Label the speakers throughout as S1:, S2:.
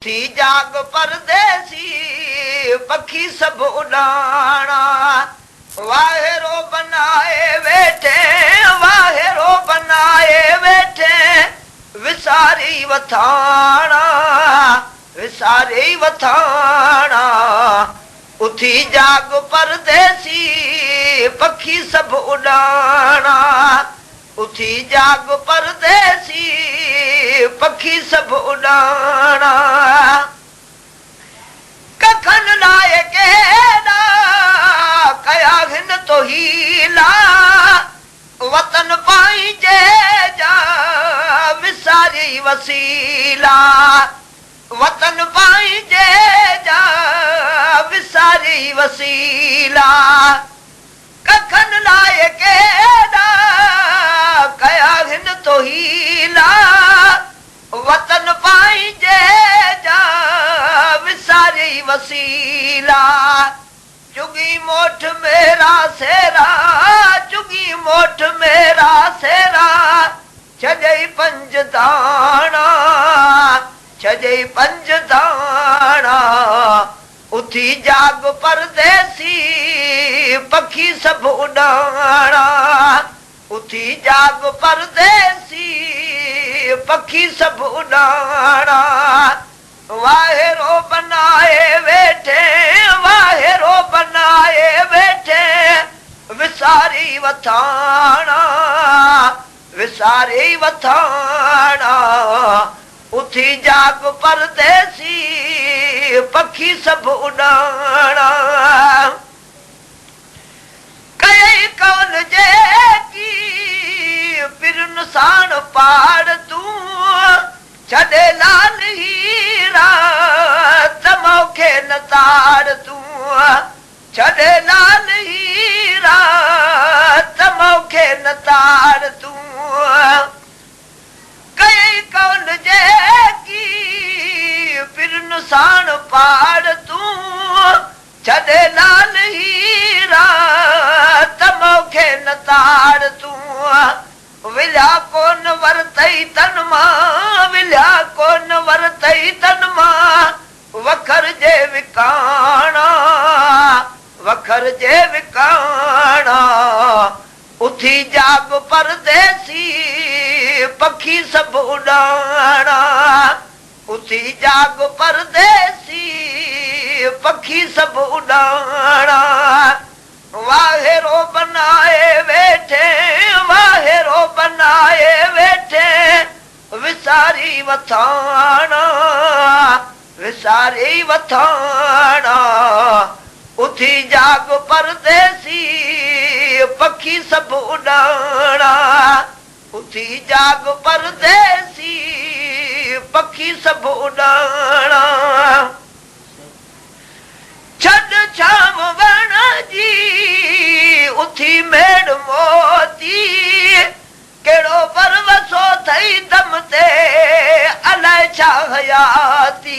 S1: थी जाग परदेसी पखी सब उड़ाना वाहेरो बनाए बैठे वाहेरो बनाए बैठे विसारी वथाना उथी जाग परदेसी पखी सब उड़ाना उथी जाग परदेसी पखी सब उड़ाना कखन लाए केड़ा कया हिन तो हीला वतन पाई जे जा विसारी वसीला वतन पाई जे जा विसारी वसीला कखन लाए केड़ा कया हिन तो हीला वतन पाई जे जा विसारी वसीला चुगी मोठ मेरा सेरा चुगी मोठ मेरा सेरा छजई पंज दाना उथी जाग परदेसी पखी सब उड़ाना उथी जाग परदेसी पखी सब उड़ाना वाहेरो बनाए बैठे वाहेरो बनाए बैठे विसारी वथाना उथी जाग परदेसी पखी सब उड़ाना कई कौन जे की फिर निशान पाड़ तू छड़े लाल हीरा तमोखे न ताड़ तू छड़े लाल हीरा तमोखे न ताड़ तू कई कौन जे की फिर निशान पाड़ तू छड़े लाल हीरा तमोखे न ताड़ तू विल्या कोन वरतई तन मां विल्या कोन वरतई तन मां वखर जे विकाणा उथी जाग परदेसी पखी सब उड़ाना उथी जाग परदेसी पखी सब उड़ाना वाहेरो बनाए बैठे वाहेरो बनाए बैठे विसारी वथाना उथी जाग परदेसी पखी सब उड़ाना उथी जाग परदेसी पखी सब उड़ाना छड छाम वण जी उथी मेड़ मोती केड़ो परवसो थई दम ते अलाए छा हयाती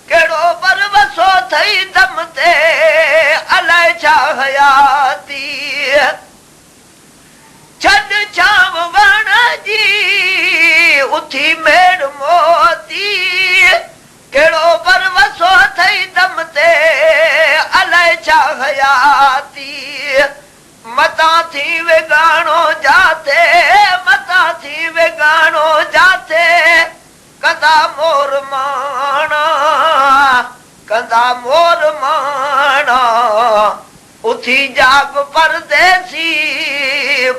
S1: केड़ो परवसो थई दम ते अलाए छा हयाती छड छाम वण जी उथी मेड़ मोती केड़ो परवसो थई दम ते अलाए छा हयाती मता थी वेगाणो जाते मता थी वेगाणो जाते कंदा मोर माणा उथी जाग परदेसी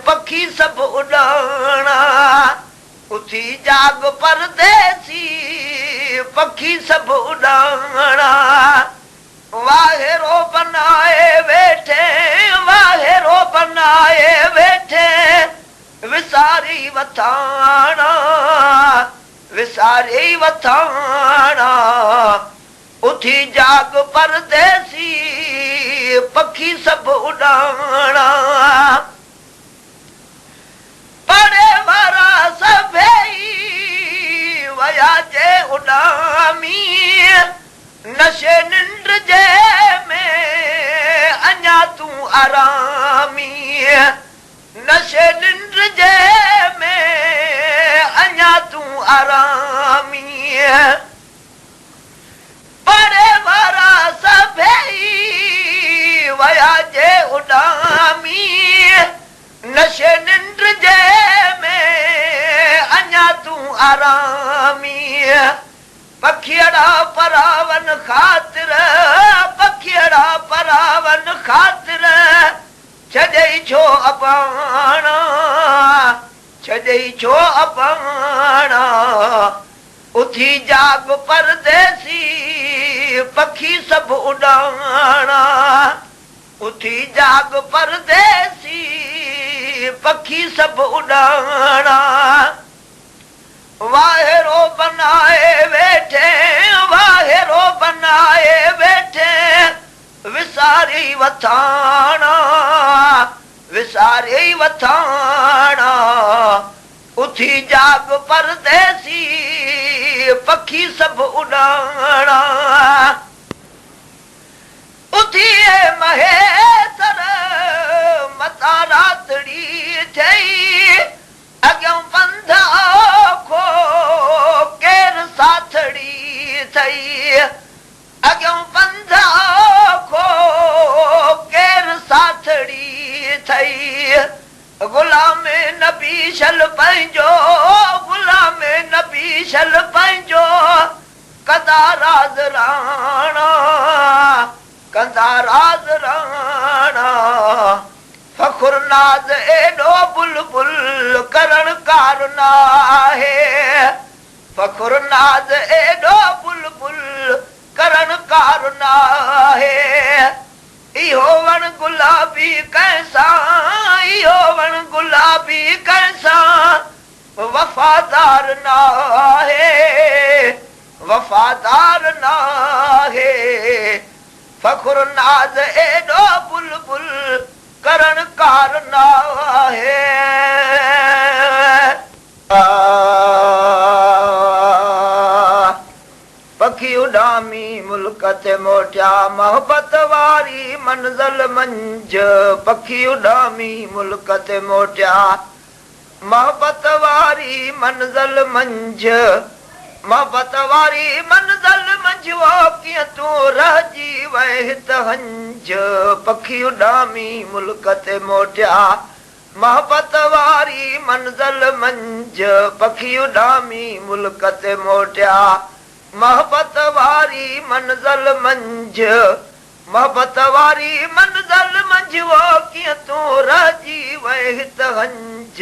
S1: पखी सब उड़ाना उथी जाग परदेसी पखी सब उड़ाना वाहेरो बनाए बैठे वाहेरो बनाए बैठे विसारी वथाना उथी जाग परदेसी पखी सब उड़ाना पड़े वारा सभई वया जे उड़ामी नशे निंड जे में अञा तू आरामी नशे निंड जे में अञा तू आरामी आरामी पखियड़ा परावन खातिर पखियड़ा परावन खातिर छॾई छो अपाणा छॾई छो अपाणा उथी जाग परदेसी पखी सभु उॾाणा उथी जाग परदेसी पखी सभु उॾाणा वाहेरो बनाए वेठे वाहेरो बनाए वेठे विसारी वथाणा विसारी वथाणा उथी जाग परदेसी पखी सभु उॾाणा उथी महेतर मता रातड़ी ठही अॻियां पंध आखो केर साथड़ी थई अॻियां पंध आखो केर साथड़ी थई गुलाम नबी शल पंहिंजो गुलाम नबी शल पंहिंजो कंदा राज राणा कंदा राज राणा फखुर नाज़ एॾो बुलबुल करण कार नाहे फखुर नाज़ एॾो बुलबुल करण कार नाहे इहो वण गुलाबी कैसां इहो वण गुलाबी कैसां वफ़ादार नाहे वफ़ादार नाहे फखुर नाज़ एॾो बुलबुल करण कार नाहे पखी उॾामी मुल्क ते मोटिया मोहबत वारी मंज़िल मंझ पखी उॾामी मुल्क ते मोटिया मोहबत वारी मंज़िल मंझ मोहबत वारी मंज़िल मंझ वो कीअं तूं रहिजी वए हित हंज पखी उॾामी मुल्क ते मोटिया मोहबत वारी मंज़िल मंझ पखी उॾामी मुल्क ते मोटिया मोहबत वारी मंज़िल मंझ मोहबत वारी मंज़िल मंझ वो कीअं तूं रहिजी वए हित हंज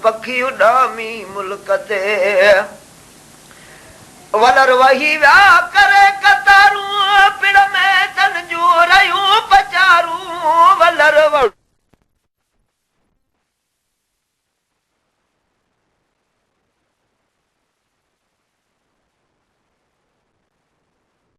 S1: पखी उॾामी मुल्क ते वलर वही विया करे कतारूं पिण